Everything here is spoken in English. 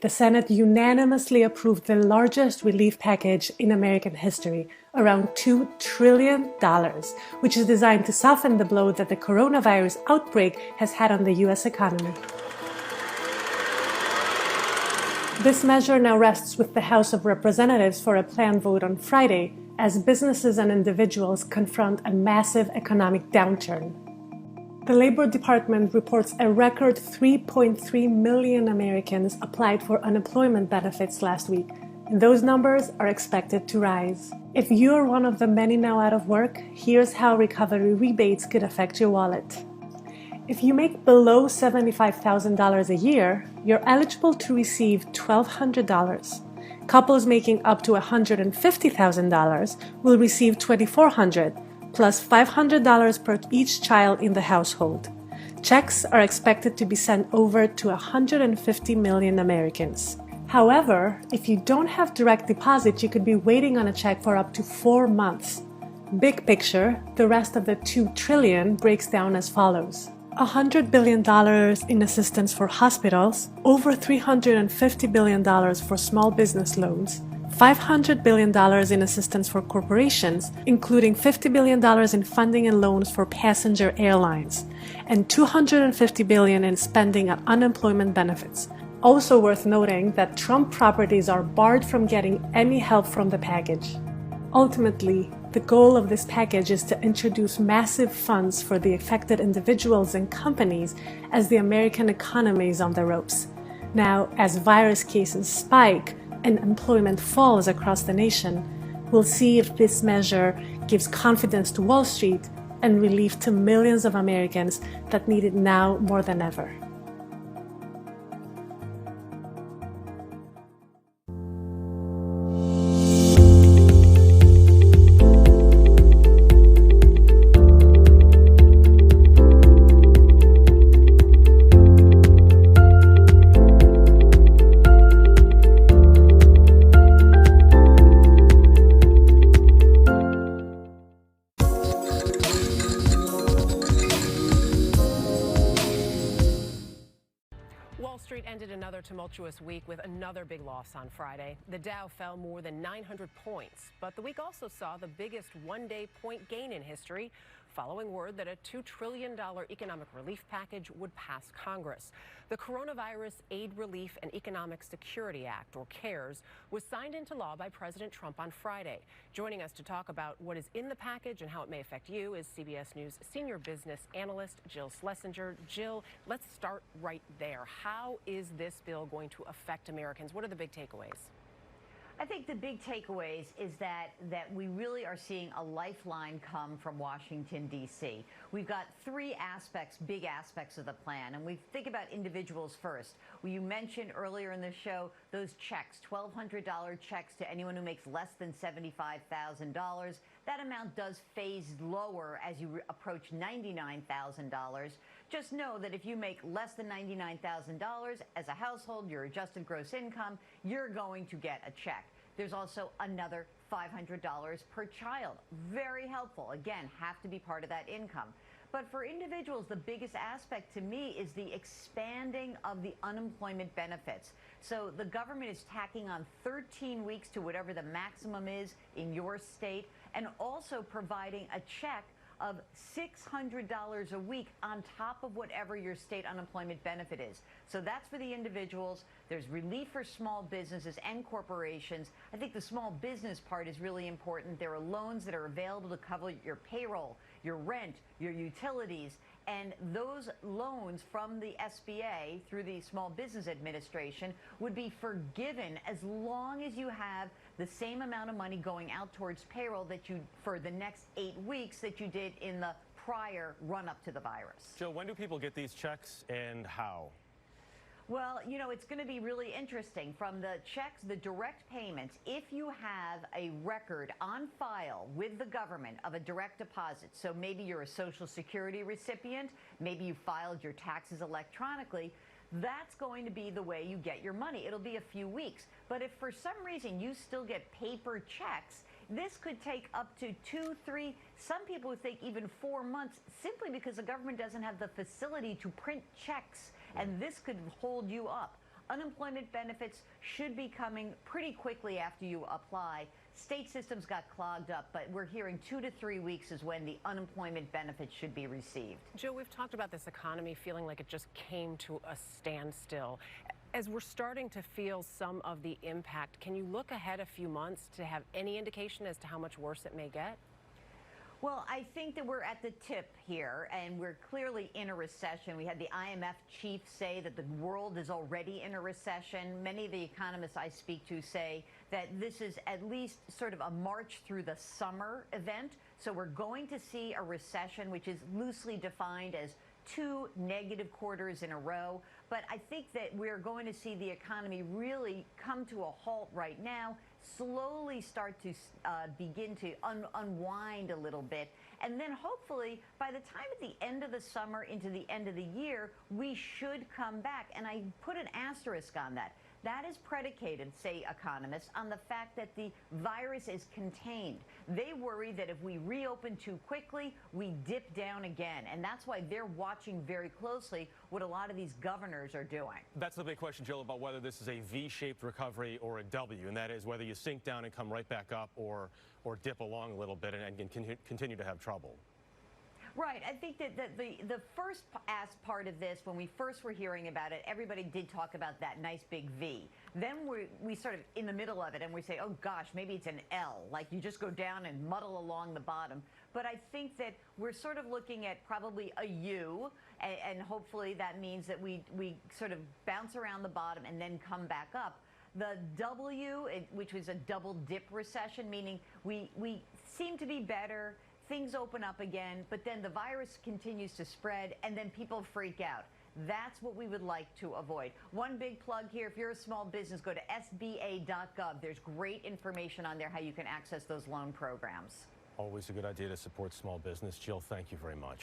The Senate unanimously approved the largest relief package in American history, around $2 trillion, which is designed to soften the blow that the coronavirus outbreak has had on the U.S. economy. This measure now rests with the House of Representatives for a planned vote on Friday, as businesses and individuals confront a massive economic downturn. The Labor Department reports a record 3.3 million Americans applied for unemployment benefits last week, and those numbers are expected to rise. If you're one of the many now out of work, here's how recovery rebates could affect your wallet. If you make below $75,000 a year, you're eligible to receive $1,200. Couples making up to $150,000 will receive $2,400. Plus $500 per each child in the household. Checks are expected to be sent over to 150 million Americans. However, if you don't have direct deposit, you could be waiting on a check for up to 4 months. Big picture, the rest of the $2 trillion breaks down as follows. $100 billion in assistance for hospitals, over $350 billion for small business loans, $500 billion in assistance for corporations, including $50 billion in funding and loans for passenger airlines, and $250 billion in spending on unemployment benefits. Also worth noting that Trump properties are barred from getting any help from the package. Ultimately, the goal of this package is to introduce massive funds for the affected individuals and companies as the American economy is on the ropes. Now, as virus cases spike, and employment falls across the nation, we'll see if this measure gives confidence to Wall Street and relief to millions of Americans that need it now more than ever. Wall Street ended another tumultuous week with another big loss on Friday. The Dow fell more than 900 points, but the week also saw the biggest one-day point gain in history, following word that a $2 trillion economic relief package would pass Congress. The Coronavirus Aid, Relief, and Economic Security Act, or CARES, was signed into law by President Trump on Friday. Joining us to talk about what is in the package and how it may affect you is CBS News senior business analyst Jill Schlesinger. Jill, let's start right there. How is this bill going to affect Americans? What are the big takeaways? I think the big takeaways is that we really are seeing a lifeline come from Washington, D.C. We've got three aspects, big aspects of the plan, and we think about individuals first. Well, you mentioned earlier in the show those checks, $1,200 checks to anyone who makes less than $75,000. That amount does phase lower as you approach $99,000. Just know that if you make less than $99,000 as a household, your adjusted gross income, you're going to get a check. There's also another $500 per child. Very helpful. Again, have to be part of that income. But for individuals, the biggest aspect to me is the expanding of the unemployment benefits. So the government is tacking on 13 weeks to whatever the maximum is in your state, and also providing a check of $600 a week on top of whatever your state unemployment benefit is. So that's for the individuals. There's relief for small businesses and corporations. I think the small business part is really important. There are loans that are available to cover your payroll, your rent, your utilities, and those loans from the SBA through the Small Business Administration would be forgiven as long as you have the same amount of money going out towards payroll that you for the next 8 weeks that you did in the prior run-up to the virus. Joe, when do people get these checks and how? Well, you know, it's going to be really interesting. From the checks, the direct payments, if you have a record on file with the government of a direct deposit, so maybe you're a Social Security recipient, maybe you filed your taxes electronically, that's going to be the way you get your money. It'll be a few weeks. But if for some reason you still get paper checks, this could take up to 2, 3, some people would think even 4 months, simply because the government doesn't have the facility to print checks, and this could hold you up. Unemployment benefits should be coming pretty quickly after you apply. State systems got clogged up, but we're hearing 2 to 3 weeks is when the unemployment benefits should be received. Joe, we've talked about this economy feeling like it just came to a standstill. As we're starting to feel some of the impact, can you look ahead a few months to have any indication as to how much worse it may get? Well, I think that we're at the tip here, and we're clearly in a recession. We had the IMF chief say that the world is already in a recession. Many of the economists I speak to say that this is at least sort of a march through the summer event. So we're going to see a recession, which is loosely defined as 2 negative quarters in a row. But I think that we're going to see the economy really come to a halt right now, slowly start to begin to unwind a little bit. And then hopefully by the time at the end of the summer into the end of the year, we should come back. And I put an asterisk on that. That is predicated, say economists, on the fact that the virus is contained. They worry that if we reopen too quickly, we dip down again. And that's why they're watching very closely what a lot of these governors are doing. That's the big question, Jill, about whether this is a V-shaped recovery or a W, and that is whether you sink down and come right back up or dip along a little bit and continue to have trouble. Right. I think that the first part of this, when we first were hearing about it, everybody did talk about that nice big V. Then we sort of in the middle of it and we say, oh gosh, maybe it's an L, like you just go down and muddle along the bottom. But I think that we're sort of looking at probably a U, and hopefully that means that we sort of bounce around the bottom and then come back up. The W, which was a double dip recession, meaning we seem to be better, things open up again, but then the virus continues to spread and then people freak out. That's what we would like to avoid. One big plug here, if you're a small business, go to sba.gov. There's great information on there how you can access those loan programs. Always a good idea to support small business. Jill, thank you very much.